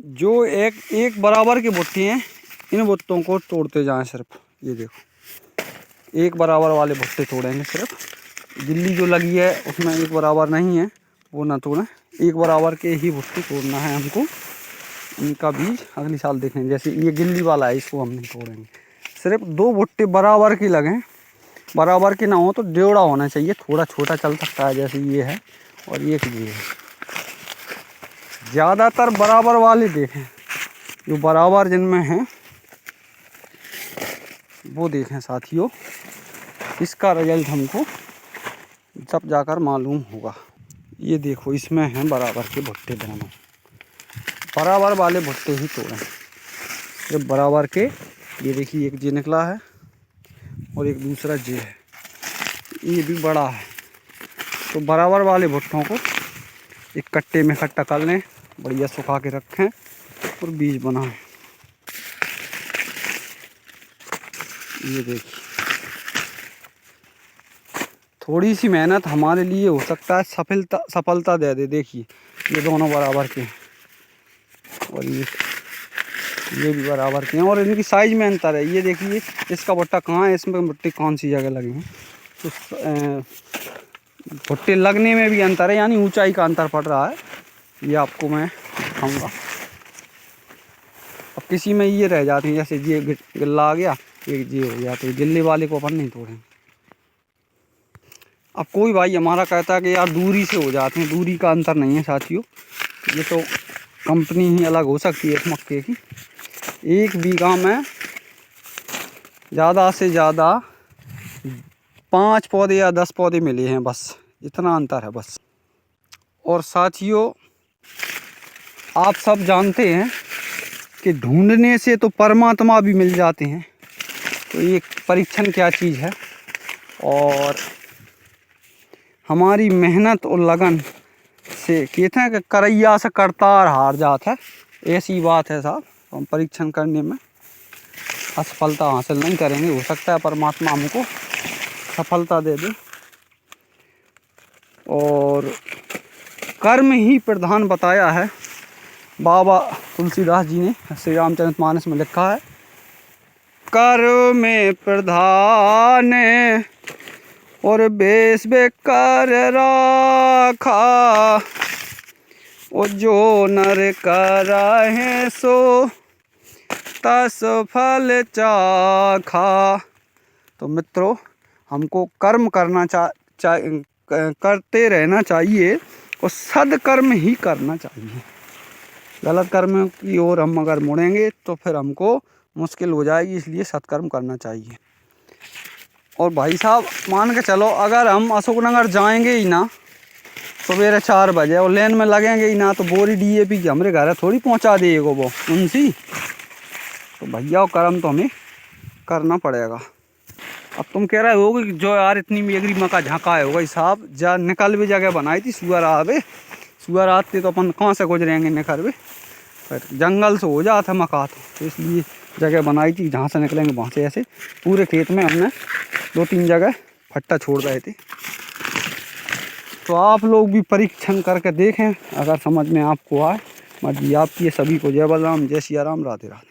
जो एक बराबर के भुट्टे हैं, इन भुट्टों को तोड़ते जाएं। सिर्फ ये देखो, एक बराबर वाले भुट्टे तोड़ेंगे। सिर्फ गिल्ली जो लगी है उसमें एक बराबर नहीं है, वो ना तोड़ें। एक बराबर के ही भुट्टे तोड़ना है हमको। इनका बीज अगले साल देखेंगे। जैसे ये गिल्ली वाला है, इसको हम नहीं तोड़ेंगे। सिर्फ 2 भुट्टे बराबर के लगें। बराबर के ना हो तो डेढ़ा होना चाहिए, थोड़ा छोटा चल सकता है, जैसे ये है और ये है। ज़्यादातर बराबर वाले देखें, जो बराबर जिनमें हैं वो देखें साथियों। इसका रिजल्ट हमको सब जाकर मालूम होगा। ये देखो, इसमें हैं बराबर के भुट्टे। दोनों बराबर वाले भुट्टे ही तोड़ें। ये बराबर के, ये देखिए एक जे निकला है और एक दूसरा जे है, ये भी बड़ा है। तो बराबर वाले भुट्टों को एक कट्टे में इकट्ठा कर लें, बढ़िया सुखा के रखें और बीज बनाएं। ये देखिए, थोड़ी सी मेहनत हमारे लिए हो सकता है सफलता दे दे। देखिए ये दोनों बराबर के हैं और ये भी बराबर के हैं और इनकी साइज में अंतर है। ये देखिए इसका भुट्टा कहाँ है, इसमें भुट्टे कौन सी जगह लगे हैं। तो भुट्टे लगने में भी अंतर है, यानी ऊंचाई का अंतर पड़ रहा है। ये आपको मैं दिखाऊंगा। अब किसी में ये रह जाते हैं, जैसे ये गिल्ला आ गया, एक ये हो गया, तो गिल्ले वाले को अपन नहीं तोड़ेंगे। अब कोई भाई हमारा कहता है कि यार दूरी से हो जाते हैं। दूरी का अंतर नहीं है साथियों, ये तो कंपनी ही अलग हो सकती है इस मक्के की। 1 बीघा में ज़्यादा से ज़्यादा 5 पौधे या 10 पौधे मिले हैं, बस इतना अंतर है बस। और साथियों, आप सब जानते हैं कि ढूंढने से तो परमात्मा भी मिल जाते हैं। तो ये परीक्षण क्या चीज़ है, और हमारी मेहनत और लगन से कहते हैं कि करैया से करतार हार जाता है, ऐसी बात है साहब। तो हम परीक्षण करने में असफलता हासिल नहीं करेंगे। हो सकता है परमात्मा हमको सफलता दे दे। और कर्म ही प्रधान बताया है बाबा तुलसीदास जी ने श्री रामचरितमानस में लिखा है, कर्म में प्रधान और बेस बेकर राखा, और जो नर करहे सो तस फल चाखा। तो मित्रों, हमको कर्म करते रहना चाहिए और सदकर्म ही करना चाहिए। गलत कर्म की ओर हम अगर मुड़ेंगे तो फिर हमको मुश्किल हो जाएगी, इसलिए सत्कर्म करना चाहिए। और भाई साहब मान के चलो, अगर हम अशोकनगर जाएंगे ही ना सवेरे 4 बजे और लेन में लगेंगे ही ना, तो बोरी DAP की हमारे घर थोड़ी पहुंचा देगा वो उनसी। तो भैया कर्म तो हमें करना पड़ेगा। अब तुम कह रहे होगे कि जो यार इतनी मेगरी मका झाँका है होगा साहब, जा निकल भी जगह बनाई थी, सुअर आवे, सुअर आते तो अपन कहाँ से गुजरेंगे निकल भी, फिर जंगल से हो जाता मका। तो इसलिए जगह बनाई थी, जहाँ से निकलेंगे वहाँ से ऐसे पूरे खेत में हमने 2-3 जगह फट्टा छोड़ रहे थे। तो आप लोग भी परीक्षण करके देखें, अगर समझ में आपको आए। मर्जी आपकी है। सभी को जय बलराम, जय सिया राम, राधे राधे।